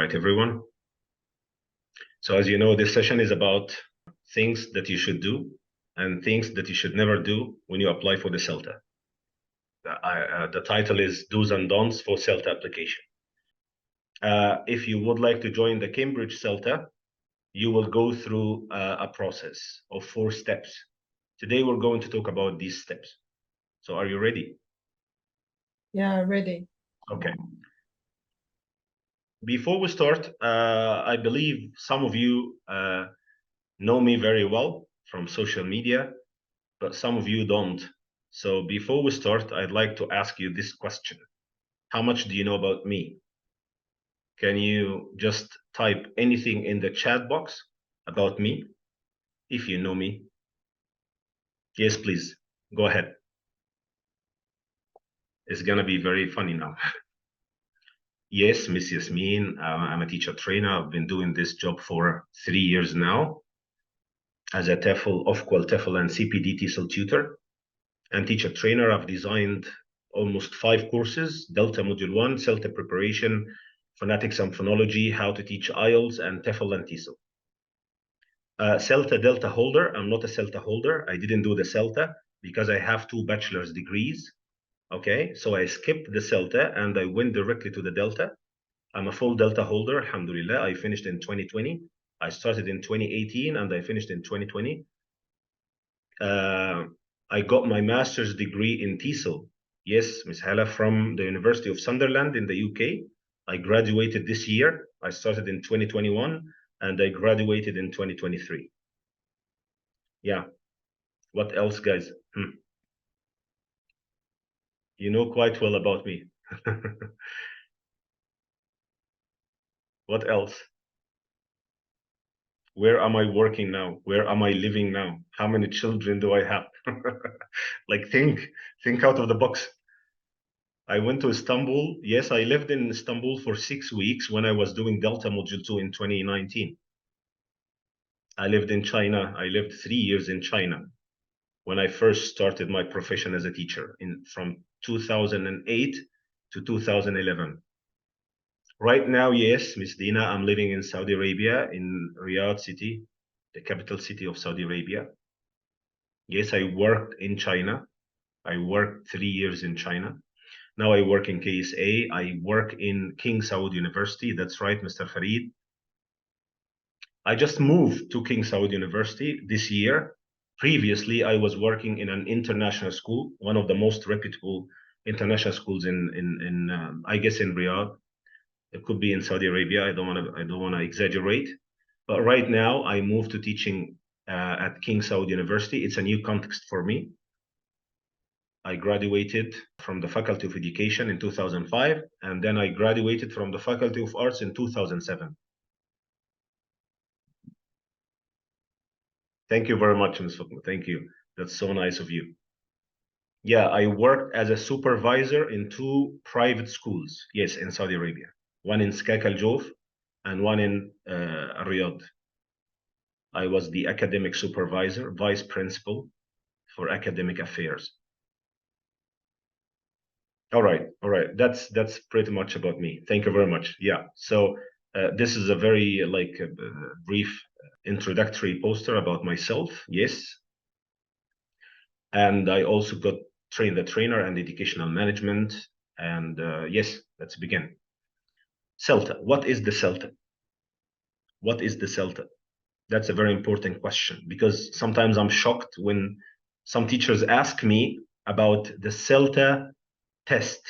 right, everyone. So as you know, this session is about things that you should do and things that you should never do when you apply for the CELTA. The title is Do's and Don'ts for CELTA application. If you would like to join the Cambridge CELTA, you will go through a process of 4 steps. Today, we're going to talk about these steps. So are you ready? Yeah, ready. Okay. Before we start, I believe some of you know me very well from social media, but some of you don't. So before we start, I'd like to ask you this question. How much do you know about me? Can you just type anything in the chat box about me, if you know me? Yes, please, go ahead. It's gonna be very funny now. Yes, Miss Yasmin, I'm a teacher trainer. I've been doing this job for 3 years now as a TEFL, off-qual TEFL and CPD TESOL tutor and teacher trainer. I've designed almost 5 courses: Delta Module 1, CELTA Preparation, Phonetics and Phonology, How to Teach IELTS, and TEFL and TESOL. CELTA Delta holder. I'm not a CELTA holder. I didn't do the CELTA because I have 2 bachelor's degrees. Okay, so I skipped the CELTA and I went directly to the Delta. I'm a full Delta holder, alhamdulillah. I finished in 2020. I started in 2018 and I finished in 2020. I got my master's degree in TESOL. Yes, Ms. Hala, from the University of Sunderland in the UK. I graduated this year. I started in 2021 and I graduated in 2023. Yeah. What else, guys? You know quite well about me. What else? Where am I working now? Where am I living now? How many children do I have? Like, think out of the box. I went to Istanbul. Yes, I lived in Istanbul for 6 weeks when I was doing Delta Module 2 in 2019. I lived in China. I lived 3 years in China when I first started my profession as a teacher from 2008 to 2011. Right now, yes, Miss Dina, I'm living in Saudi Arabia, in Riyadh city, the capital city of Saudi Arabia. Yes, I worked in China. I worked 3 years in China. Now I work in KSA. I work in King Saud University. That's right, Mr. Farid. I just moved to King Saud University this year. Previously, I was working in an international school, one of the most reputable international schools in I guess in Riyadh. It could be in Saudi Arabia. I don't want to exaggerate. But right now, I moved to teaching at King Saud University. It's a new context for me. I graduated from the Faculty of Education in 2005, and then I graduated from the Faculty of Arts in 2007. Thank you very much, Ms. Fatma. Thank you. That's so nice of you. Yeah, I worked as a supervisor in 2 private schools, yes, in Saudi Arabia. One in Skak Al Jof and one in Riyadh. I was the academic supervisor, vice principal for academic affairs. All right. That's pretty much about me. Thank you very much. Yeah. So this is a very brief introductory poster about myself. Yes. And I also got trained the trainer and educational management. And yes, let's begin. CELTA. What is the CELTA? What is the CELTA? That's a very important question because sometimes I'm shocked when some teachers ask me about the CELTA test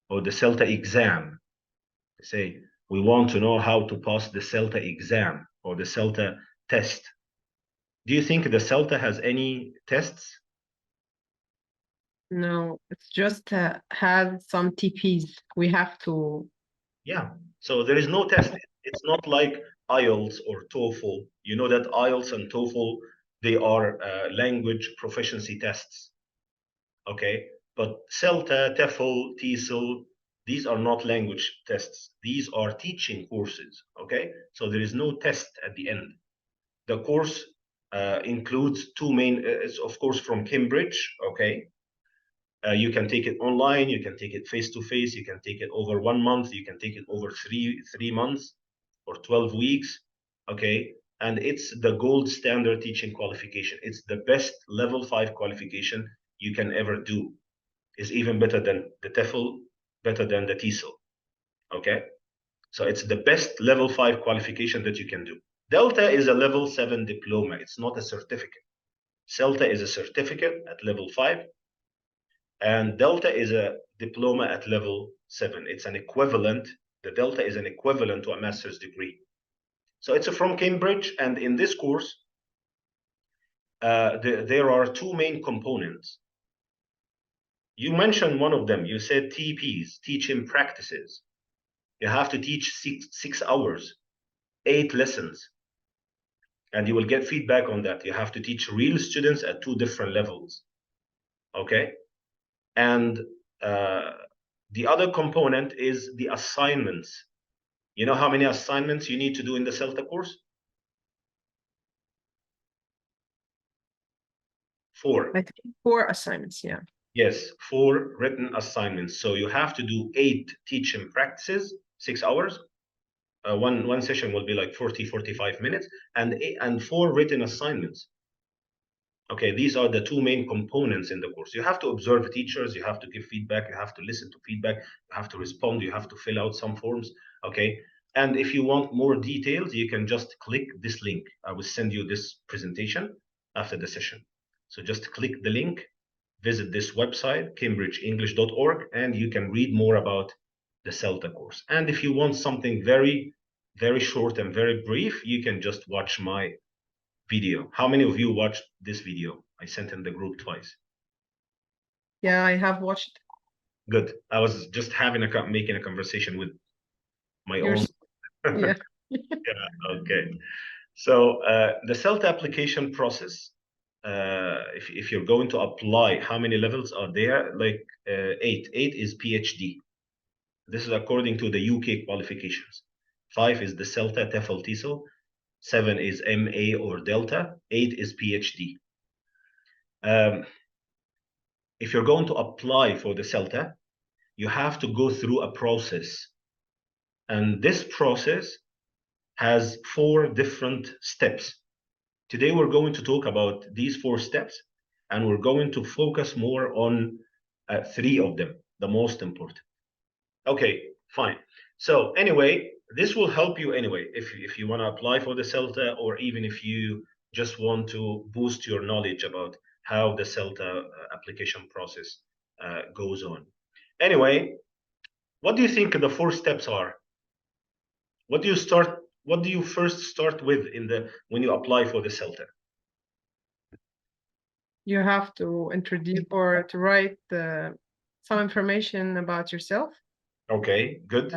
or the CELTA exam. They say, we want to know how to pass the CELTA exam or the CELTA test. Do you think the CELTA has any tests? No, it's just has some TPs. We have to. Yeah, so there is no test. It's not like IELTS or TOEFL. You know that IELTS and TOEFL, they are language proficiency tests. Okay, but CELTA, TEFL, TESOL, these are not language tests. These are teaching courses. Okay, so there is no test at the end. The course includes 2 main, it's of course from Cambridge. Okay, You can take it online, you can take it face-to-face, you can take it over 1 month, you can take it over three months or 12 weeks, okay? And it's the gold standard teaching qualification. It's the best level 5 qualification you can ever do. It's even better than the TEFL, better than the TESOL, okay? So it's the best level 5 qualification that you can do. Delta is a level 7 diploma. It's not a certificate. CELTA is a certificate at level 5, and Delta is a diploma at level 7. It's an equivalent. The Delta is an equivalent to a master's degree. So it's from Cambridge, and in this course, there are two main components. You mentioned one of them. You said TPs, teaching practices. You have to teach six hours, 8 lessons, and you will get feedback on that. You have to teach real students at 2 different levels, okay? And the other component is the assignments. You know how many assignments you need to do in the CELTA course? 4. I think 4 assignments, yeah. Yes, 4 written assignments. So you have to do 8 teaching practices, 6 hours. One session will be like 45 minutes, and 4 written assignments. Okay, these are the 2 main components in the course. You have to observe teachers, you have to give feedback, you have to listen to feedback, you have to respond, you have to fill out some forms, okay? And if you want more details, you can just click this link. I will send you this presentation after the session. So just click the link, visit this website, cambridgeenglish.org, and you can read more about the CELTA course. And if you want something very, very short and very brief, you can just watch my video. How many of you watched this video? I sent in the group twice. Yeah, I have watched Good. I was just making a conversation with my yours. own. Yeah. Yeah, okay. So the CELTA application process, if you're going to apply, how many levels are there? Like 8. 8 is PhD. This is according to the UK qualifications. 5 is the CELTA, TEFL, TESOL. 7 is MA or Delta. 8 is PhD. If you're going to apply for the CELTA, you have to go through a process. And this process has 4 different steps. Today, we're going to talk about these 4 steps, and we're going to focus more on 3 of them, the most important. Okay, fine. So anyway, this will help you anyway, if you want to apply for the CELTA, or even if you just want to boost your knowledge about how the CELTA application process goes on. Anyway, what do you think the 4 steps are? What do you first start with when you apply for the CELTA? You have to introduce or to write some information about yourself. Okay, good.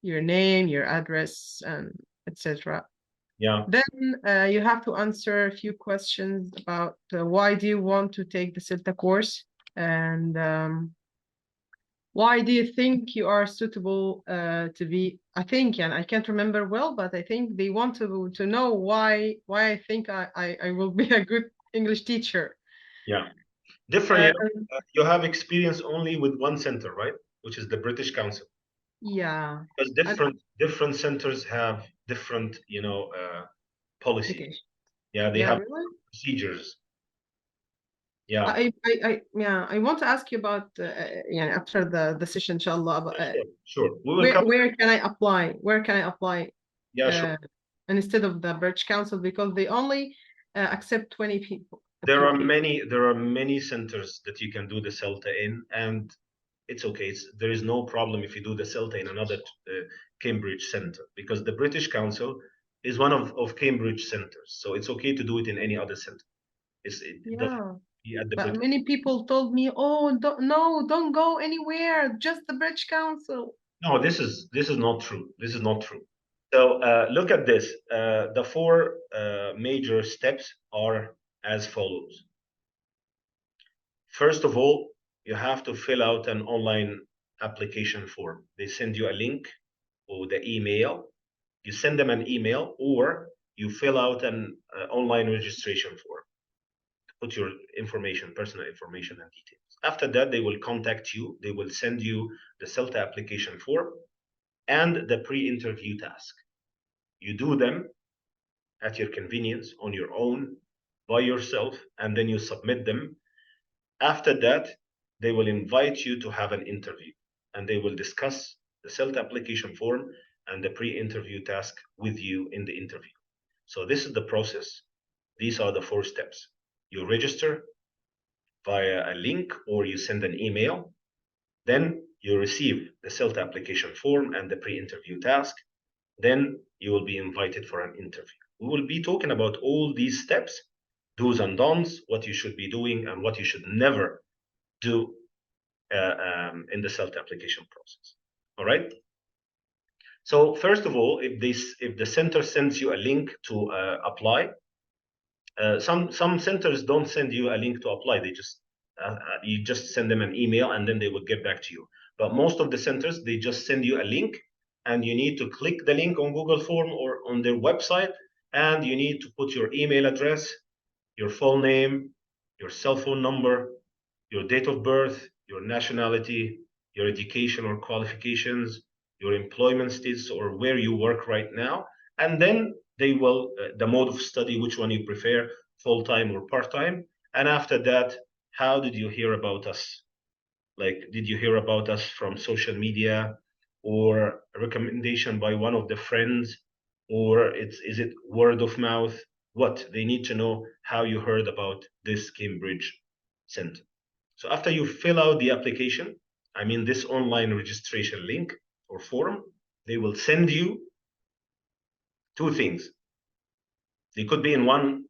Your name, your address, and etc. Yeah. Then you have to answer a few questions about why do you want to take the CELTA course, and why do you think you are suitable to be, I think, and I can't remember well, but I think they want to know why I think I will be a good English teacher. Yeah. Different, you have experience only with one center, right? Which is the British Council. Yeah. Because different centers have different, policy. Okay. Yeah, they Yeah, have really? procedures. Yeah. I want to ask you about after the session, inshallah, about, Sure. We will come. where can I apply? Where can I apply? Yeah, sure. Instead of the British Council, because they only accept 20 people. There are many centers that you can do the CELTA in, and it's okay. There is no problem if you do the CELTA in another Cambridge center, because the British Council is one of Cambridge centers, so it's okay to do it in any other center. But many people told me, "Oh, don't go anywhere, just the British Council." No, this is not true. This is not true. So look at this. The 4 major steps are as follows. First of all, you have to fill out an online application form. They send you a link or the email. You send them an email, or you fill out an online registration form. Put your information, personal information and details. After that, they will contact you. They will send you the CELTA application form and the pre-interview task. You do them at your convenience, on your own, by yourself, and then you submit them. After that, they will invite you to have an interview, and they will discuss the CELTA application form and the pre-interview task with you in the interview. So this is the process. These are the 4 steps. You register via a link or you send an email. Then you receive the CELTA application form and the pre-interview task. Then you will be invited for an interview. We will be talking about all these steps, do's and don'ts, what you should be doing and what you should never do in the CELTA application process. All right. So first of all, if the center sends you a link to apply, some centers don't send you a link to apply. They just you just send them an email and then they will get back to you. But most of the centers, they just send you a link and you need to click the link on Google Form or on their website, and you need to put your email address, your full name, your cell phone number, your date of birth, your nationality, your education or qualifications, your employment status or where you work right now, and then they will the mode of study, which one you prefer, full-time or part-time. And after that, how did you hear about us? Like, did you hear about us from social media or a recommendation by one of the friends, or is it word of mouth? What they need to know, how you heard about this Cambridge Center. So after you fill out the application, I mean this online registration link or form, they will send you 2 things. They could be in one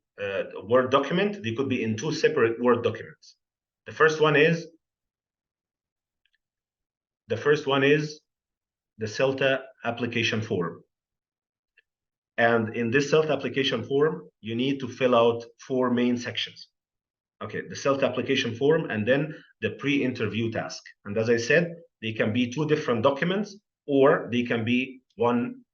Word document. They could be in 2 separate Word documents. The first one is the CELTA application form. And in this CELTA application form, you need to fill out 4 main sections. Okay, the CELTA application form and then the pre-interview task. And as I said, they can be 2 different documents or they can be 1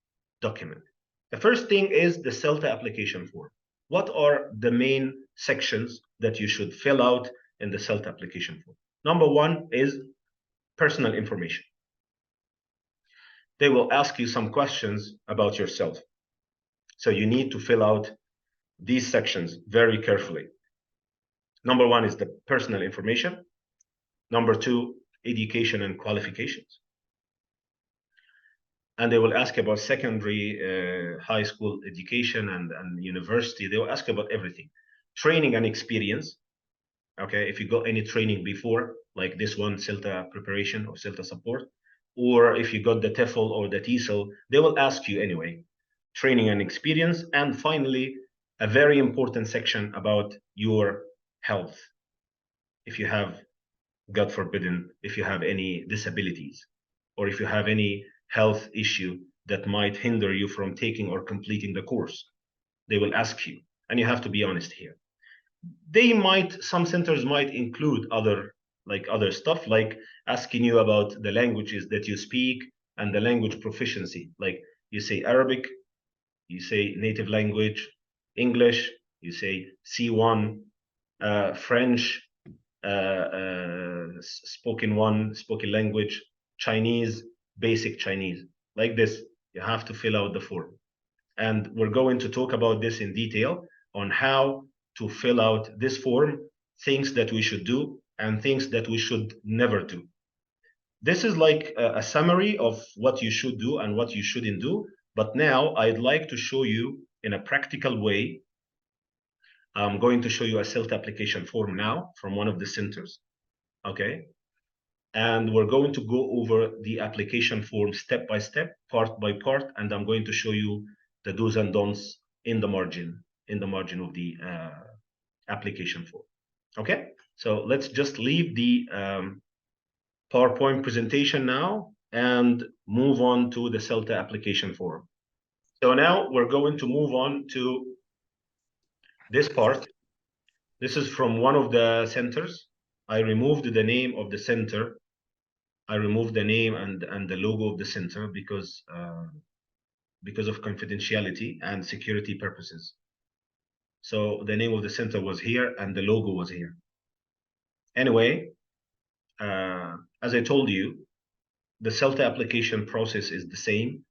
document. The first thing is the CELTA application form. What are the main sections that you should fill out in the CELTA application form? Number 1 is personal information. They will ask you some questions about yourself. So you need to fill out these sections very carefully. Number 1 is the personal information. Number 2, education and qualifications. And they will ask about secondary, high school education and university. They will ask about everything. Training and experience. Okay, if you got any training before, like this one, CELTA preparation or CELTA support, or if you got the TEFL or the TESOL, they will ask you anyway. Training and experience. And finally, a very important section about your health. If you have, God forbidden, if you have any disabilities, or if you have any health issue that might hinder you from taking or completing the course, they will ask you, and you have to be honest here. Some centers might include other stuff, like asking you about the languages that you speak and the language proficiency. Like you say Arabic, you say native language, English, you say C1, French, spoken language, Chinese, basic Chinese. Like this, you have to fill out the form. And we're going to talk about this in detail on how to fill out this form, things that we should do and things that we should never do. This is like a summary of what you should do and what you shouldn't do. But now I'd like to show you in a practical way. I'm going to show you a CELTA application form now from one of the centers. Okay. And we're going to go over the application form step by step, part by part, and I'm going to show you the do's and don'ts in the margin of the application form. Okay, so let's just leave the PowerPoint presentation now and move on to the CELTA application form. So now we're going to move on to this part. This is from one of the centers. I removed the name of the center. I removed the name and the logo of the center because of confidentiality and security purposes. So the name of the center was here and the logo was here. Anyway, as I told you, the CELTA application process is the same,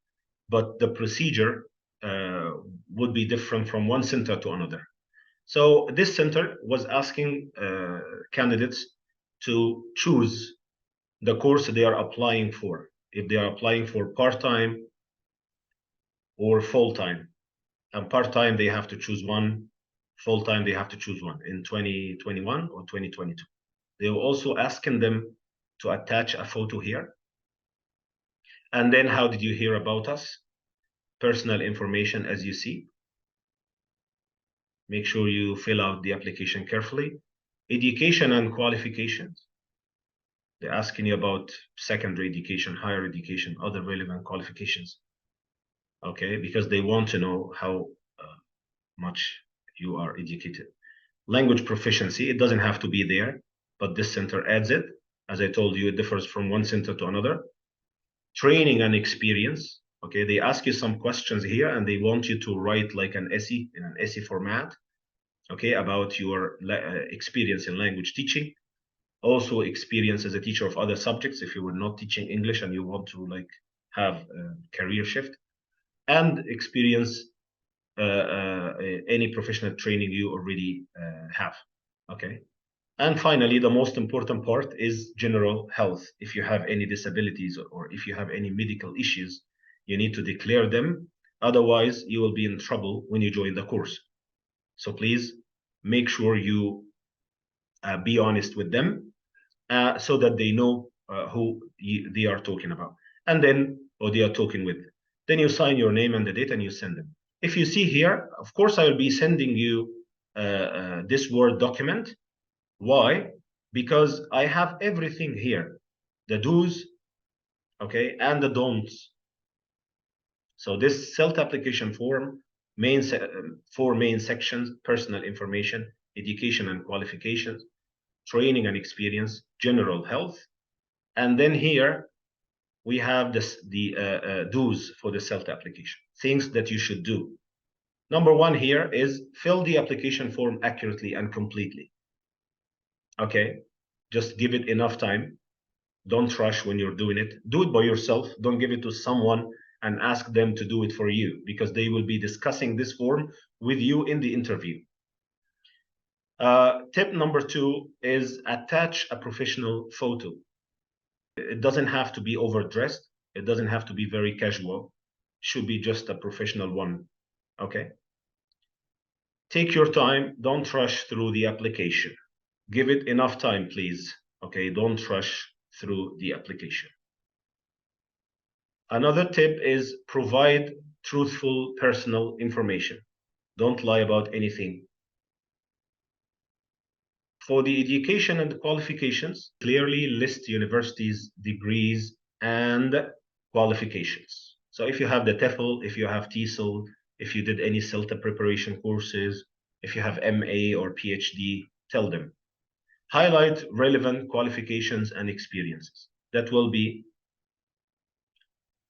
but the procedure would be different from one center to another. So this center was asking candidates to choose the course they are applying for. If they are applying for part-time or full-time. And part-time, they have to choose one. Full-time, they have to choose one in 2021 or 2022. They were also asking them to attach a photo here. And then how did you hear about us? Personal information, as you see. Make sure you fill out the application carefully. Education and qualifications. They're asking you about secondary education, higher education, other relevant qualifications. Okay, because they want to know how much you are educated. Language proficiency, it doesn't have to be there, but this center adds it. As I told you, it differs from one center to another. Training and experience. Okay, they ask you some questions here and they want you to write like an essay in an essay format. Okay, about your experience in language teaching. Also experience as a teacher of other subjects if you were not teaching English and you want to like have a career shift. And experience any professional training you already have. Okay. And finally, the most important part is general health. If you have any disabilities or if you have any medical issues, you need to declare them. Otherwise, you will be in trouble when you join the course. So please make sure you be honest with them so that they know who they are talking about. And then, or they are talking with. Then you sign your name and the date and you send them. If you see here, of course, I will be sending you this Word document. Why? Because I have everything here, the do's, okay, and the don'ts. So this CELTA application form, four main sections: personal information, education and qualifications, training and experience, general health, and then here we have the do's for the CELTA application, things that you should do. Number one here is fill the application form accurately and completely. Okay, just give it enough time. Don't rush when you're doing it. Do it by yourself. Don't give it to someone and ask them to do it for you because they will be discussing this form with you in the interview. Tip number two is attach a professional photo. It doesn't have to be overdressed. It doesn't have to be very casual. It should be just a professional one. Okay. Take your time. Don't rush through the application. Give it enough time, please. Okay. Don't rush through the application. Another tip is provide truthful personal information. Don't lie about anything. For the education and qualifications, clearly list universities, degrees, and qualifications. So if you have the TEFL, if you have TESOL, if you did any CELTA preparation courses, if you have MA or PhD, tell them. Highlight relevant qualifications and experiences. That will be,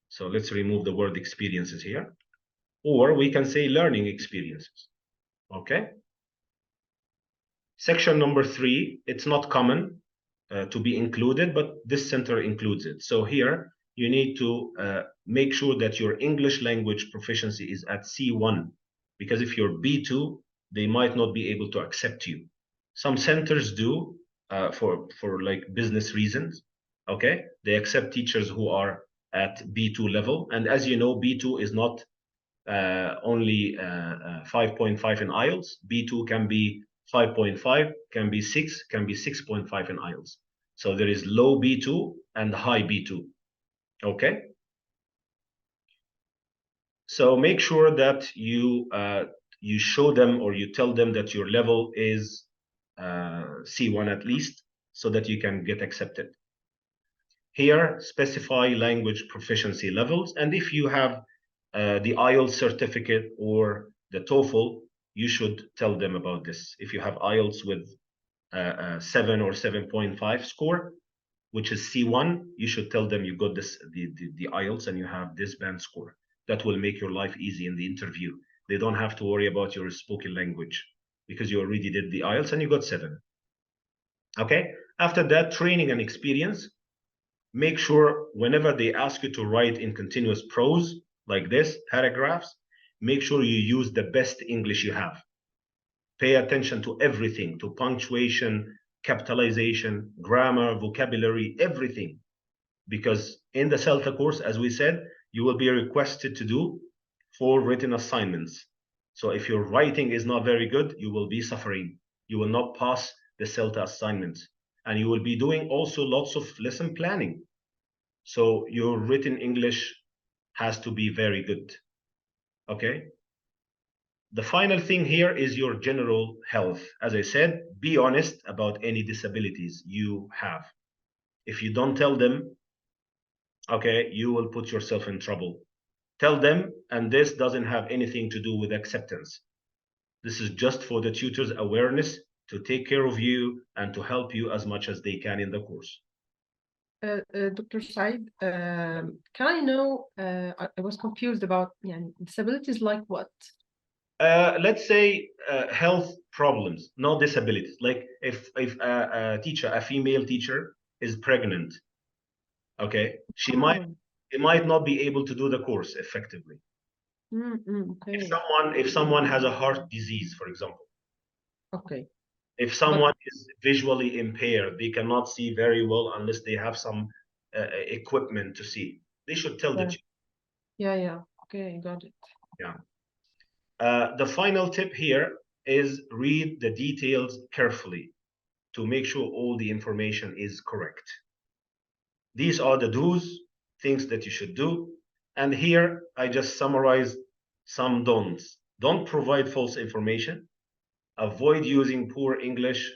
so let's remove the word experiences here. Or we can say learning experiences. Okay. Section number 3, it's not common to be included, but this center includes it. So here you need to make sure that your English language proficiency is at C1, because if you're B2, they might not be able to accept you. Some centers do for like business reasons. Okay, they accept teachers who are at B2 level, and as you know, B2 is not only 5.5 in IELTS. B2 can be 5.5, can be 6, can be 6.5 in IELTS. So there is low B2 and high B2. Okay. So make sure that you show them or you tell them that your level is C1 at least, so that you can get accepted. Here, specify language proficiency levels, and if you have the IELTS certificate or the TOEFL, you should tell them about this. If you have IELTS with 7 or 7.5 score, which is C1, you should tell them you got this the IELTS and you have this band score. That will make your life easy in the interview. They don't have to worry about your spoken language because you already did the IELTS and you got 7. Okay. After that, training and experience. Make sure whenever they ask you to write in continuous prose, like this, paragraphs, make sure you use the best English you have. Pay attention to everything, to punctuation, capitalization, grammar, vocabulary, everything. Because in the CELTA course, as we said, you will be requested to do 4 written assignments. So if your writing is not very good, you will be suffering. You will not pass the CELTA assignments. And you will be doing also lots of lesson planning. So your written English has to be very good. Okay? The final thing here is your general health. As I said, be honest about any disabilities you have. If you don't tell them, okay, you will put yourself in trouble. Tell them, and this doesn't have anything to do with acceptance. This is just for the tutor's awareness to take care of you and to help you as much as they can in the course. Dr. Said, can I know, I was confused about disabilities like what? Let's say health problems, no disabilities. Like if a teacher, a female teacher, is pregnant, okay, she might not be able to do the course effectively. Okay. If someone has a heart disease, for example, Okay. if someone is visually impaired, they cannot see very well unless they have some equipment to see. They should tell the tutor. Yeah. Okay, got it. Yeah. The final tip here is read the details carefully to make sure all the information is correct. These are the do's, things that you should do. And here I just summarize some don'ts. Don't provide false information. Avoid using poor English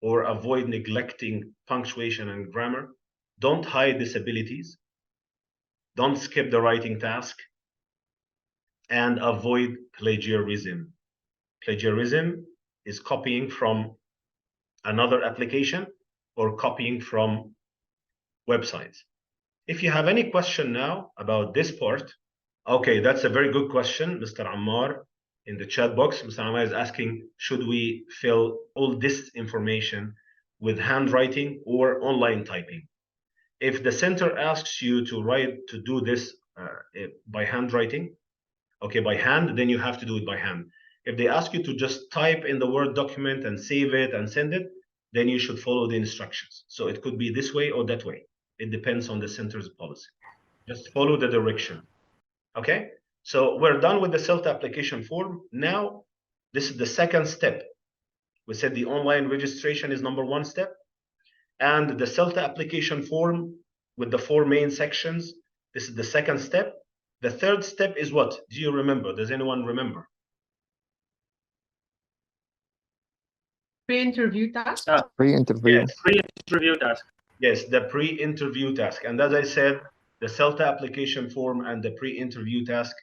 or avoid neglecting punctuation and grammar. Don't hide disabilities. Don't skip the writing task. And avoid plagiarism. Plagiarism is copying from another application or copying from websites. If you have any question now about this part, okay, that's a very good question, Mr. Ammar. In the chat box, Mr. Ammar is asking, should we fill all this information with handwriting or online typing? If the center asks you to do this by handwriting, okay, by hand, then you have to do it by hand. If they ask you to just type in the Word document and save it and send it, then you should follow the instructions. So it could be this way or that way. It depends on the center's policy. Just follow the direction. Okay? So we're done with the CELTA application form. Now, this is the second step. We said the online registration is number 1 step. And the CELTA application form with the 4 main sections, this is the second step. The third step is what? Do you remember? Does anyone remember? Pre-interview task? Pre-interview. Yes. Pre-interview task. Yes, the pre-interview task. And as I said, the CELTA application form and the pre-interview task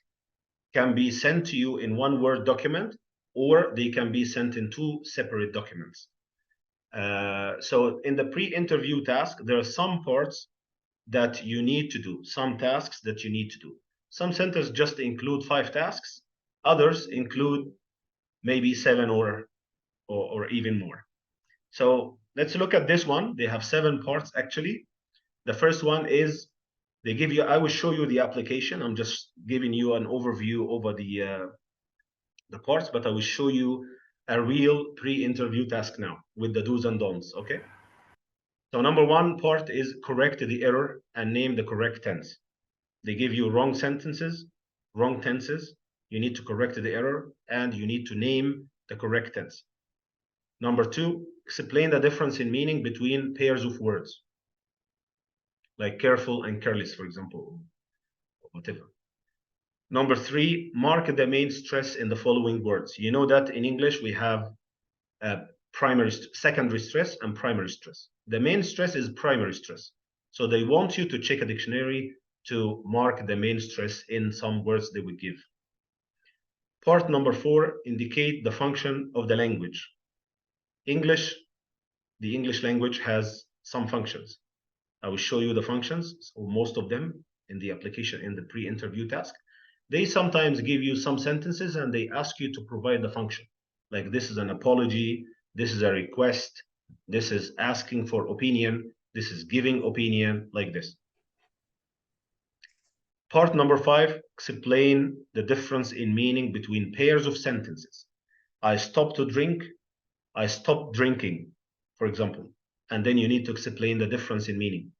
can be sent to you in one Word document, or they can be sent in 2 separate documents. So in the pre-interview task, there are some parts that you need to do, some tasks that you need to do. Some centers just include 5 tasks. Others include maybe 7 or even more. So let's look at this one. They have 7 parts actually. The first one is they give you, I will show you the application. I'm just giving you an overview over the parts, but I will show you a real pre-interview task now with the do's and don'ts, okay? So number 1 part is correct the error and name the correct tense. They give you wrong sentences, wrong tenses. You need to correct the error and you need to name the correct tense. Number 2, explain the difference in meaning between pairs of words, like careful and careless, for example, or whatever. Number 3, mark the main stress in the following words. You know that in English we have secondary stress and primary stress. The main stress is primary stress. So they want you to check a dictionary to mark the main stress in some words they would give. Part number 4, indicate the function of the language. The English language has some functions. I will show you the functions, or most of them in the application, in the pre-interview task. They sometimes give you some sentences and they ask you to provide the function. Like this is an apology, this is a request, This is asking for opinion. This is giving opinion, like this. Part number 5, explain the difference in meaning between pairs of sentences. I stopped to drink. I stopped drinking, for example. And then you need to explain the difference in meaning.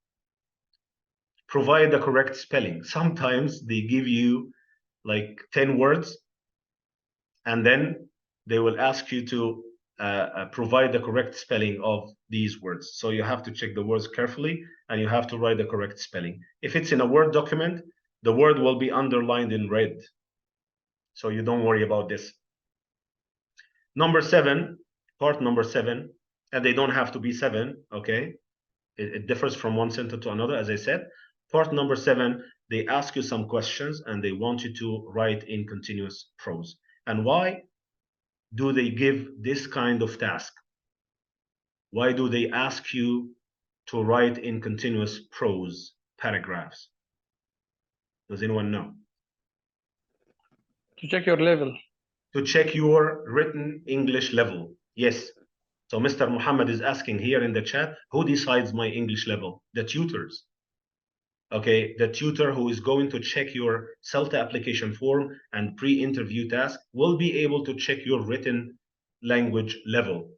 Provide the correct spelling. Sometimes they give you like 10 words, and then they will ask you to provide the correct spelling of these words. So you have to check the words carefully, and you have to write the correct spelling. If it's in a Word document, the word will be underlined in red. So you don't worry about this. Number 7, part number 7, and they don't have to be 7, okay? It differs from one sentence to another, as I said. Part number 7, they ask you some questions and they want you to write in continuous prose. And why do they give this kind of task? Why do they ask you to write in continuous prose paragraphs? Does anyone know? To check your level. To check your written English level. Yes. So Mr. Muhammad is asking here in the chat, who decides my English level? The tutors. Okay, the tutor who is going to check your CELTA application form and pre-interview task will be able to check your written language level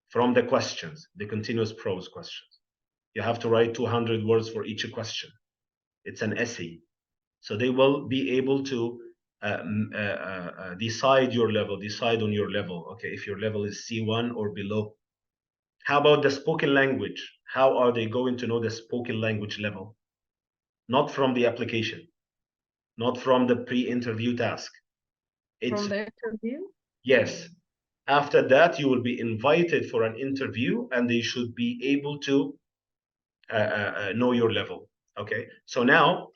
from the questions, the continuous prose questions. You have to write 200 words for each question. It's an essay. So they will be able to decide your level, decide on your level. Okay, if your level is C1 or below. How about the spoken language? How are they going to know the spoken language level? Not from the application, not from the pre-interview task. It's From the interview? yes. After that, you will be invited for an interview, and they should be able to know your level. Okay. So now,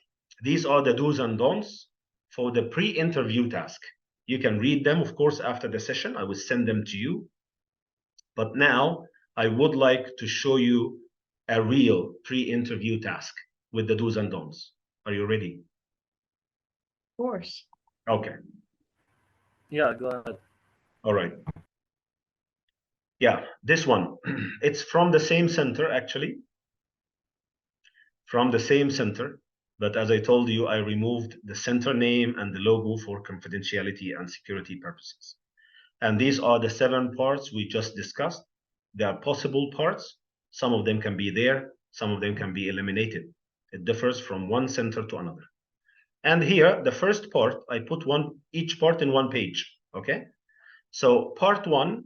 these are the do's and don'ts for the pre-interview task. You can read them, of course, after the session. I will send them to you. But now, I would like to show you a real pre-interview task with the do's and don'ts. Are you ready? Of course. Okay. Yeah, go ahead. All right. Yeah, this one. It's from the same center, actually. From the same center. But as I told you, I removed the center name and the logo for confidentiality and security purposes. And these are the 7 parts we just discussed. They are possible parts. Some of them can be there. Some of them can be eliminated. It differs from one center to another. And here, the first part, I put each part in one page, okay? So part 1,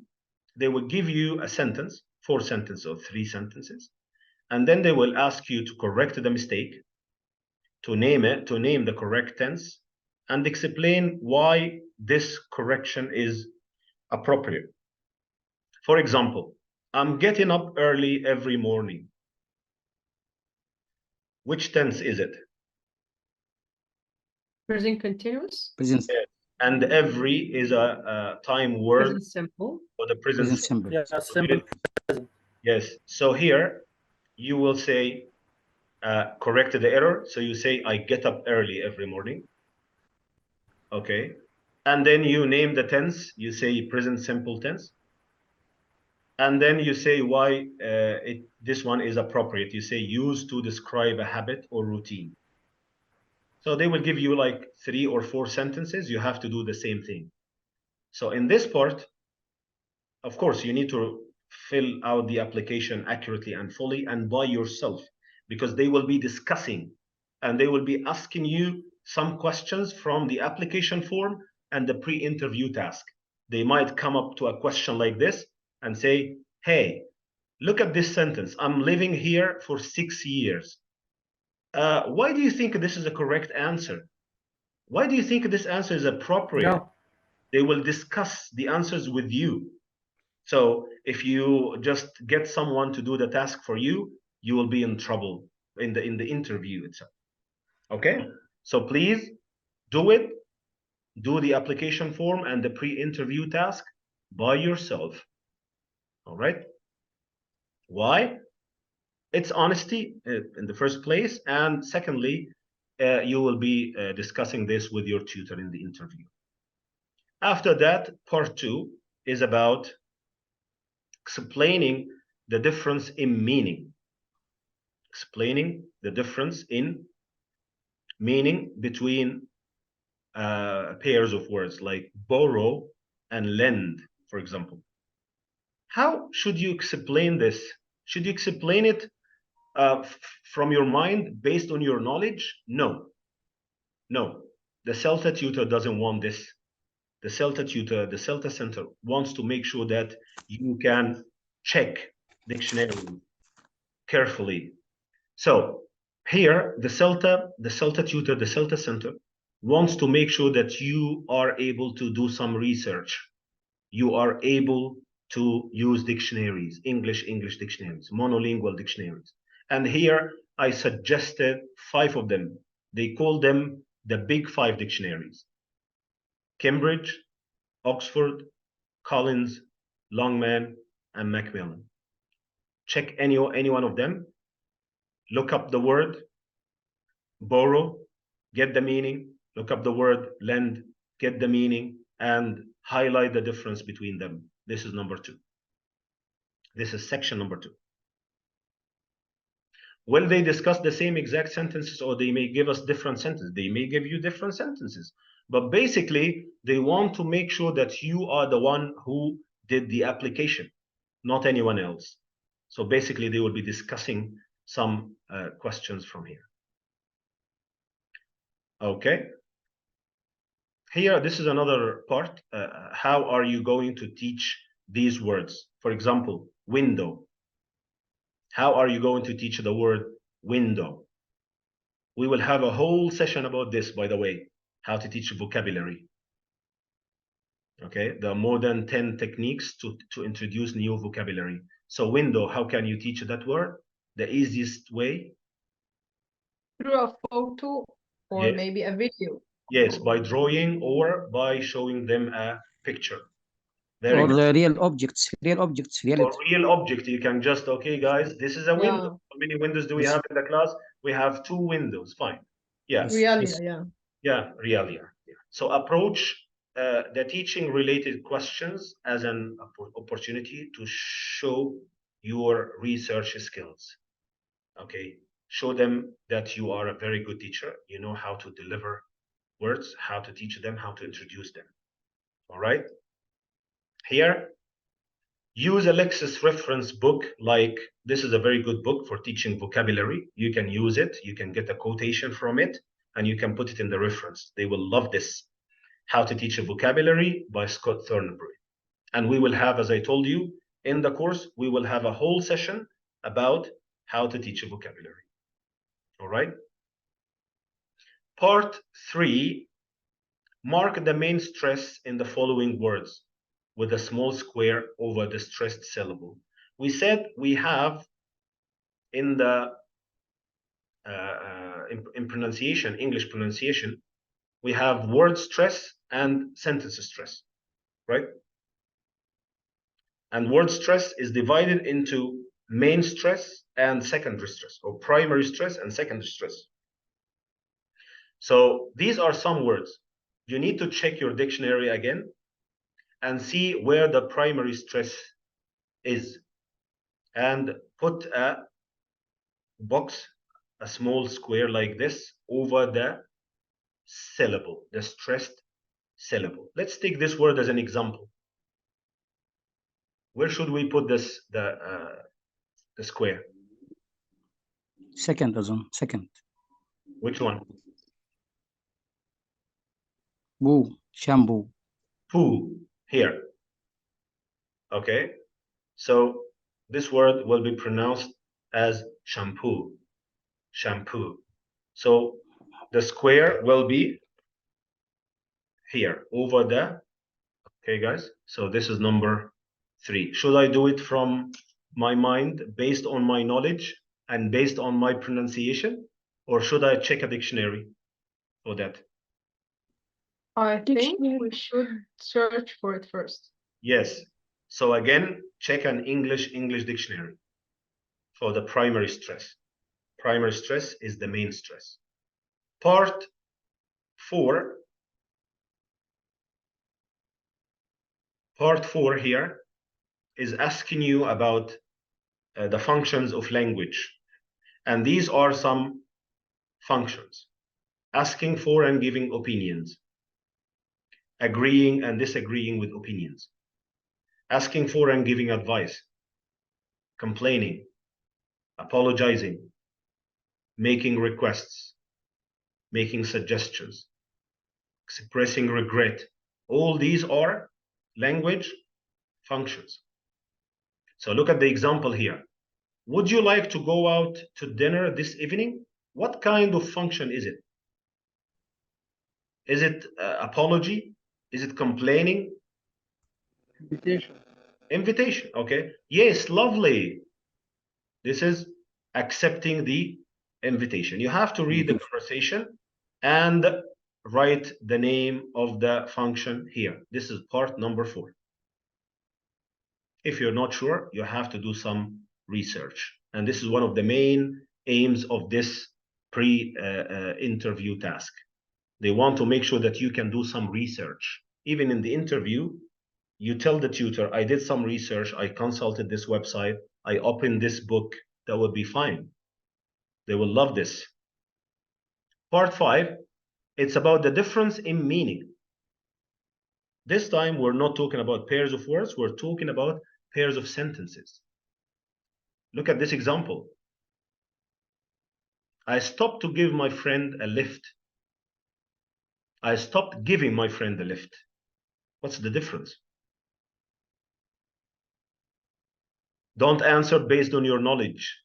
they will give you a sentence, 4 sentences or 3 sentences, and then they will ask you to correct the mistake, to name the correct tense, and explain why this correction is appropriate. For example, I'm getting up early every morning. Which tense is it? Present continuous? Present, And every is a time word Present simple. for the present present simple. Yeah, simple. Yes. So here you will say, correct the error. So you say, I get up early every morning. Okay. And then you name the tense. You say present simple tense. And then you say why this one is appropriate. You say used to describe a habit or routine. So they will give you like 3 or 4 sentences. You have to do the same thing. So in this part, of course, you need to fill out the application accurately and fully and by yourself, because they will be discussing and they will be asking you some questions from the application form and the pre-interview task. They might come up to a question like this and say, hey, look at this sentence. I'm living here for 6 years. Why do you think this is a correct answer? Why do you think this answer is appropriate? Yeah. They will discuss the answers with you. So if you just get someone to do the task for you, you will be in trouble in the interview itself. Okay? So please do it. Do the application form and the pre-interview task by yourself. All right? Why? It's honesty in the first place. And secondly, you will be discussing this with your tutor in the interview. After that, part 2 is about explaining the difference in meaning. Explaining the difference in meaning between pairs of words like borrow and lend, for example. How should you explain this? Should you explain it from your mind based on your knowledge? No. No. The CELTA tutor doesn't want this. The CELTA tutor, the CELTA center wants to make sure that you can check dictionary carefully. So here, the CELTA tutor, the CELTA center wants to make sure that you are able to do some research. You are able to use dictionaries, English dictionaries, monolingual dictionaries. And here I suggested 5 of them. They call them the big 5 dictionaries: Cambridge, Oxford, Collins, Longman, and Macmillan. Check any one of them. Look up the word borrow, get the meaning. Look up the word lend, get the meaning, and highlight the difference between them. This is number 2. This is section number 2. Will they discuss the same exact sentences, or they may give us different sentences? They may give you different sentences. But basically, they want to make sure that you are the one who did the application, not anyone else. So basically, they will be discussing some questions from here. Okay. Here, this is another part. How are you going to teach these words? For example, window. How are you going to teach the word window? We will have a whole session about this, by the way, how to teach vocabulary. Okay, there are more than 10 techniques to introduce new vocabulary. So window, how can you teach that word? The easiest way? Through a photo or Yes. maybe a video. Yes, by drawing or by showing them a picture. Very Or good. the real objects, Or reality. real object, you can just, okay, guys, this is a window. How many windows do we Yes. have in the class? We have 2 windows. Fine. Yeah. Yes, Realia, yes. yeah. Yeah, realia. Yeah. So approach the teaching related questions as an opportunity to show your research skills. Okay. Show them that you are a very good teacher. You know how to deliver words, how to teach them, how to introduce them. All right. Here, use a Lexis reference book. Like, this is a very good book for teaching vocabulary. You can use it. You can get a quotation from it, and you can put it in the reference. They will love this. How to Teach a Vocabulary by Scott Thornbury. And we will have, as I told you, in the course, we will have a whole session about how to teach a vocabulary. All right. Part 3, mark the main stress in the following words with a small square over the stressed syllable. We said we have in the in pronunciation, English pronunciation, we have word stress and sentence stress, right? And word stress is divided into main stress and secondary stress, or primary stress and secondary stress. So these are some words. You need to check your dictionary again and see where the primary stress is, and put a box, a small square like this, over the syllable, the stressed syllable. Let's take this word as an example. Where should we put this, the square? Second, Azon. Second. Which one? Boo. Shampoo. Poo, here. Okay, so this word will be pronounced as shampoo. Shampoo. So the square will be here over the, okay guys, so this is number 3. Should I do it from my mind based on my knowledge and based on my pronunciation, or should I check a dictionary for that? I think we should search for it first. Yes. So again, check an English dictionary for the primary stress. Primary stress is the main stress. Part 4. Part 4 here is asking you about the functions of language. And these are some functions: asking for and giving opinions, agreeing and disagreeing with opinions, asking for and giving advice, complaining, apologizing, making requests, making suggestions, expressing regret. All these are language functions. So look at the example here. Would you like to go out to dinner this evening? What kind of function is it? Is it apology? Is it complaining? Invitation. Invitation, okay. Yes, lovely. This is accepting the invitation. You have to read the conversation and write the name of the function here. This is part number 4. If you're not sure, you have to do some research. And this is one of the main aims of this pre-interview task. They want to make sure that you can do some research. Even in the interview, you tell the tutor, I did some research, I consulted this website, I opened this book. That would be fine. They will love this. Part 5, it's about the difference in meaning. This time, we're not talking about pairs of words, we're talking about pairs of sentences. Look at this example. I stopped to give my friend a lift. I stopped giving my friend a lift. What's the difference? Don't answer based on your knowledge.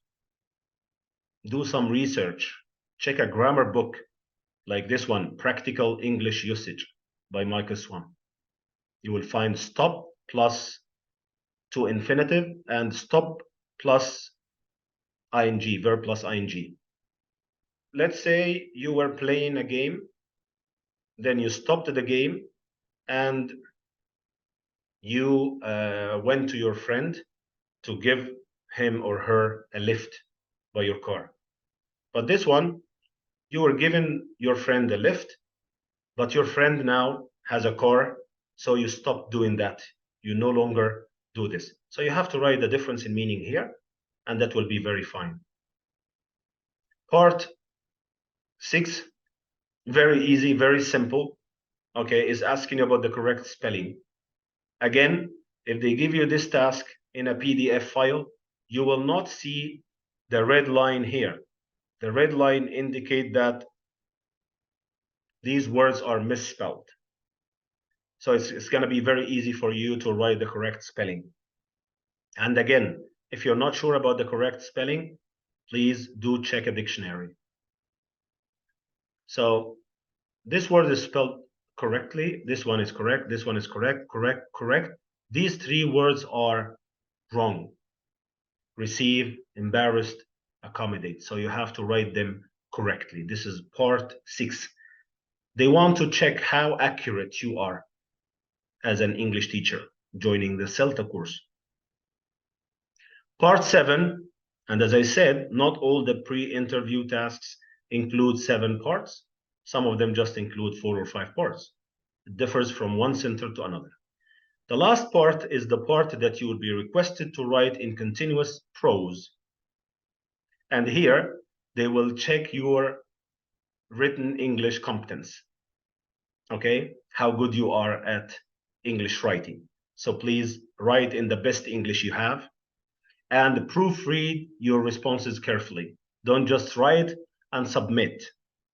Do some research. Check a grammar book like this one, Practical English Usage by Michael Swan. You will find stop plus to infinitive and stop plus ing, verb plus ing. Let's say you were playing a game, then you stopped the game and you went to your friend to give him or her a lift by your car. But this one, you were giving your friend a lift, but your friend now has a car, so you stop doing that. You no longer do this. So you have to write the difference in meaning here, and that will be very fine. Part 6, very easy, very simple, okay, is asking about the correct spelling. Again, if they give you this task in a PDF file, you will not see the red line here. The red line indicates that these words are misspelled. So it's going to be very easy for you to write the correct spelling. And again, if you're not sure about the correct spelling, please do check a dictionary. So this word is spelled correctly. This one is correct. This one is correct, correct, correct. These 3 words are wrong. Receive, embarrassed, accommodate. So you have to write them correctly. This is part 6. They want to check how accurate you are as an English teacher joining the CELTA course. Part 7, and as I said, not all the pre-interview tasks include 7 parts. Some of them just include 4 or 5 parts. It differs from one center to another. The last part is the part that you will be requested to write in continuous prose. And here, they will check your written English competence. Okay, how good you are at English writing. So please write in the best English you have and proofread your responses carefully. Don't just write and submit.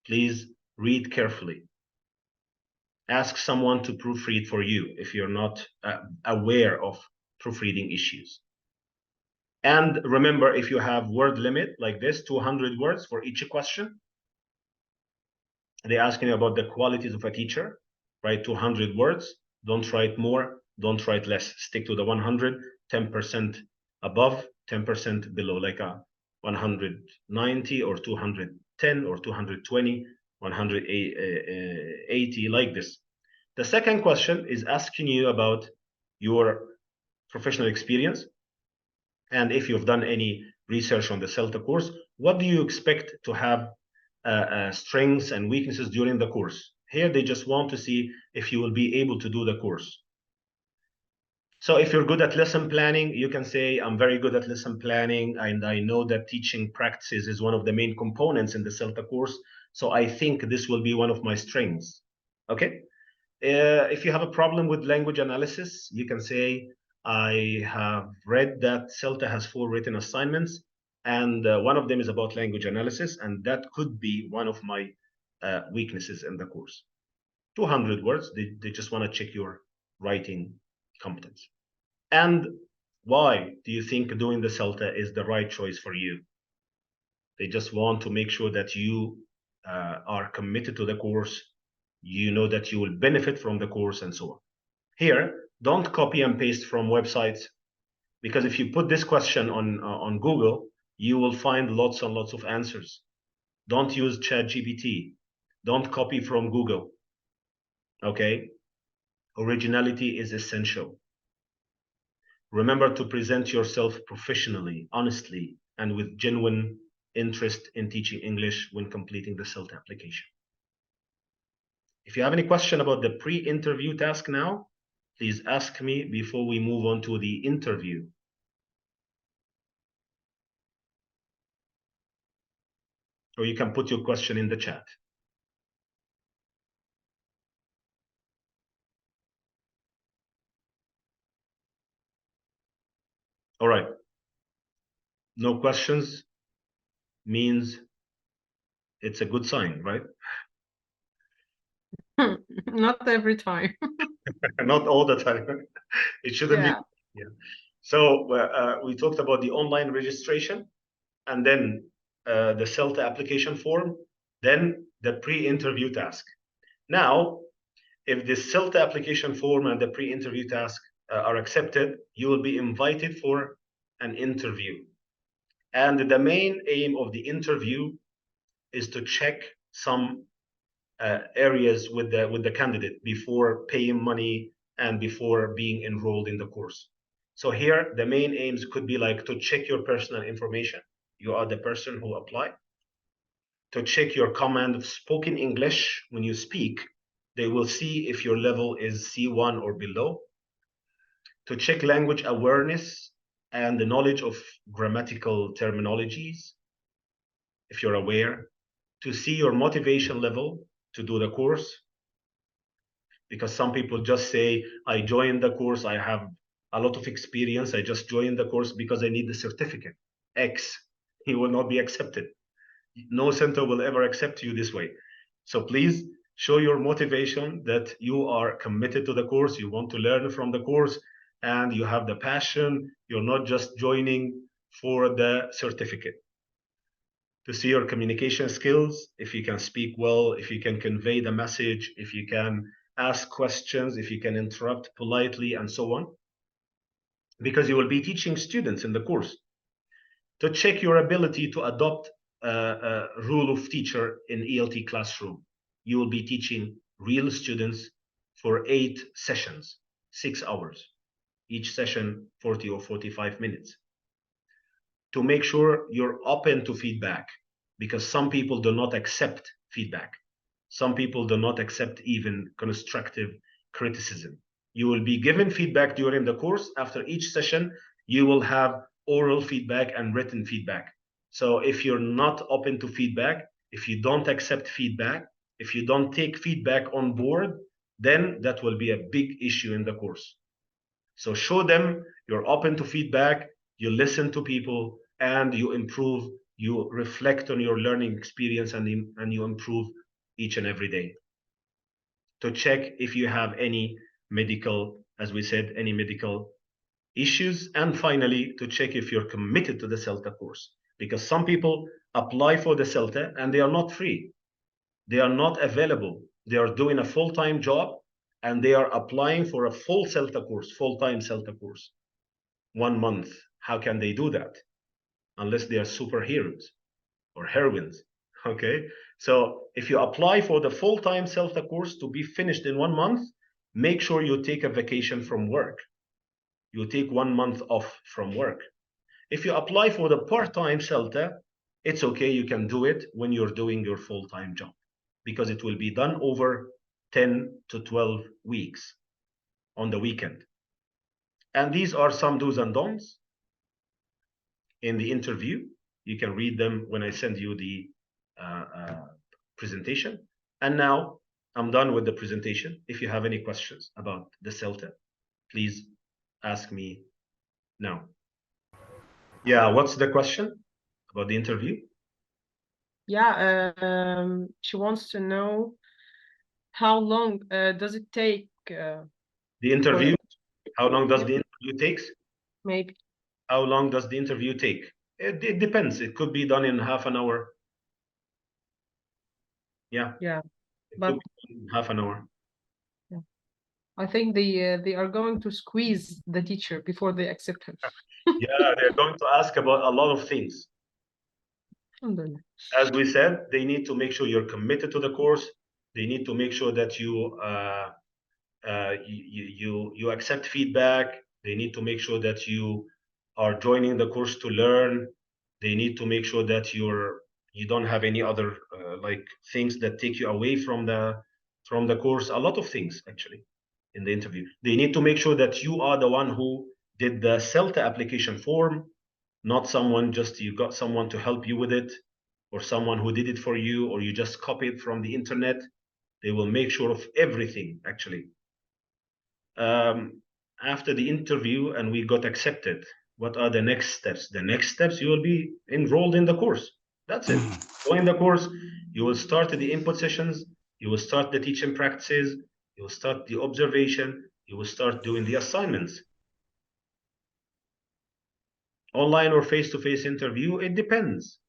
Please read carefully. Ask someone to proofread for you if you're not aware of proofreading issues. And remember, if you have word limit like this, 200 words for each question, they're asking you about the qualities of a teacher. Write 200 words. Don't write more. Don't write less. Stick to the 100, 10% above, 10% below, like a 190 or 210 or 220, 180, like this. The second question is asking you about your professional experience. And if you've done any research on the CELTA course, what do you expect to have strengths and weaknesses during the course? Here, they just want to see if you will be able to do the course. So if you're good at lesson planning, you can say, I'm very good at lesson planning, and I know that teaching practices is one of the main components in the CELTA course. So I think this will be one of my strengths. Okay. If you have a problem with language analysis, you can say, I have read that CELTA has 4 written assignments, and one of them is about language analysis, and that could be one of my weaknesses in the course. 200 words, they just want to check your writing competence. And why do you think doing the CELTA is the right choice for you? They just want to make sure that you are committed to the course, you know that you will benefit from the course, and so on. Here, don't copy and paste from websites, because if you put this question on Google, you will find lots and lots of answers. Don't use ChatGPT. Don't copy from Google. Okay? Originality is essential. Remember to present yourself professionally, honestly, and with genuine interest in teaching English when completing the CELTA application. If you have any question about the pre-interview task now, please ask me before we move on to the interview. Or you can put your question in the chat. All right. No questions means it's a good sign, right? Not every time. Not all the time. It shouldn't be. Yeah. So we talked about the online registration, and then the CELTA application form, then the pre-interview task. Now, if the CELTA application form and the pre-interview task are accepted, you will be invited for an interview. And the main aim of the interview is to check some areas with the candidate before paying money and before being enrolled in the course. So here, the main aims could be like to check your personal information. You are the person who applied. To check your command of spoken English when you speak, they will see if your level is C1 or below. To check language awareness and the knowledge of grammatical terminologies, if you're aware. To see your motivation level to do the course, because some people just say, I joined the course, I have a lot of experience, I just joined the course because I need the certificate X. He will not be accepted. No center will ever accept you this way. So please show your motivation that you are committed to the course, you want to learn from the course, and you have the passion. You're not just joining for the certificate. To see your communication skills, if you can speak well, if you can convey the message, if you can ask questions, if you can interrupt politely, and so on, because you will be teaching students in the course. To check your ability to adopt a rule of teacher in ELT classroom. You will be teaching real students for 8 sessions, 6 hours, each session 40 or 45 minutes. To make sure you're open to feedback, because some people do not accept feedback. Some people do not accept even constructive criticism. You will be given feedback during the course. After each session, you will have oral feedback and written feedback. So if you're not open to feedback, if you don't accept feedback, if you don't take feedback on board, then that will be a big issue in the course. So show them you're open to feedback, you listen to people, and you improve, you reflect on your learning experience, and you improve each and every day. To check if you have any medical, as we said, any medical issues. And finally, to check if you're committed to the CELTA course. Because some people apply for the CELTA and they are not free. They are not available. They are doing a full-time job and they are applying for a full CELTA course, full-time CELTA course. 1 month. How can they do that? Unless they are superheroes or heroines. Okay, so if you apply for the full-time CELTA course to be finished in 1 month, make sure you take a vacation from work. You take 1 month off from work. If you apply for the part-time CELTA, it's okay, you can do it when you're doing your full-time job, because it will be done over 10 to 12 weeks on the weekend. And these are some do's and don'ts in the interview. You can read them when I send you the presentation. And now I'm done with the presentation. If you have any questions about the CELTA, please ask me now. Yeah, what's the question about the interview? Yeah, she wants to know how long does it take? The interview, how long does the interview take? Maybe. How long does the interview take? It depends. It could be done in half an hour. Yeah. Yeah, It but could be done in half an hour. I think they are going to squeeze the teacher before they accept him. Yeah, they're going to ask about a lot of things. Alhamdulillah. As we said, they need to make sure you're committed to the course. They need to make sure that you accept feedback. They need to make sure that you are joining the course to learn. They need to make sure that you don't have any other like things that take you away from the course. A lot of things actually in the interview. They need to make sure that you are the one who did the CELTA application form, not someone just you got someone to help you with it, or someone who did it for you, or you just copy it from the internet. They will make sure of everything actually. After the interview and we got accepted, what are the next steps? The next steps, you will be enrolled in the course. That's it. Join the course. You will start the input sessions. You will start the teaching practices. You will start the observation. You will start doing the assignments. Online or face-to-face interview, it depends.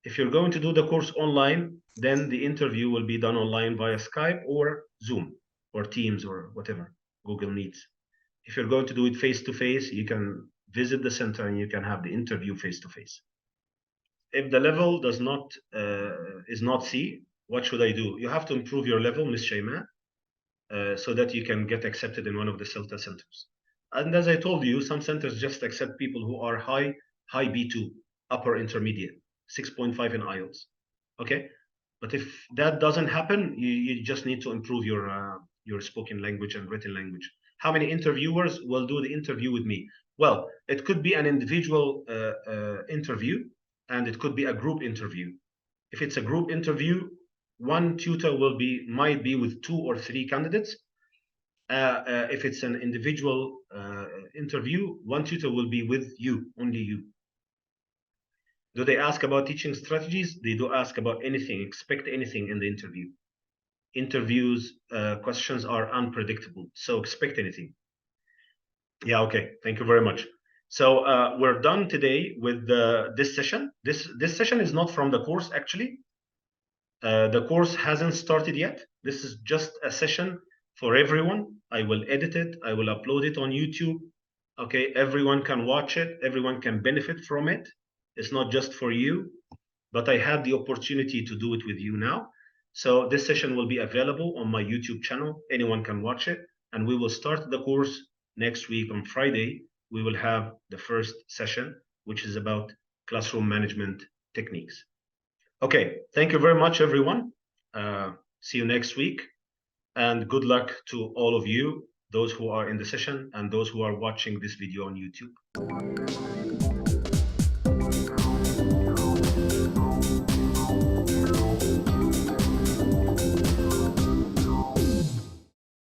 If you're going to do the course online, then the interview will be done online via Skype or Zoom or Teams or whatever Google Meets. If you're going to do it face-to-face, you can visit the center and you can have the interview face-to-face. If the level does not is not C, what should I do? You have to improve your level, Ms. Shayma, so that you can get accepted in one of the CELTA centers. And as I told you, some centers just accept people who are high B2, upper intermediate, 6.5 in IELTS. Okay, but if that doesn't happen, you just need to improve your spoken language and written language. How many interviewers will do the interview with me? Well, it could be an individual interview, and it could be a group interview. If it's a group interview, one tutor might be with 2 or 3 candidates. If it's an individual interview, one tutor will be with you, only you. Do they ask about teaching strategies? They do ask about anything, expect anything in the interview. Interviews, questions are unpredictable, so expect anything. Yeah, okay, thank you very much. So we're done today with this session. This session is not from the course, actually. The course hasn't started yet. This is just a session for everyone. I will edit it. I will upload it on YouTube. Okay, everyone can watch it. Everyone can benefit from it. It's not just for you, but I had the opportunity to do it with you now. So this session will be available on my YouTube channel. Anyone can watch it. And we will start the course next week on Friday. We will have the first session, which is about classroom management techniques. Okay, thank you very much, everyone. See you next week. And good luck to all of you, those who are in the session and those who are watching this video on YouTube.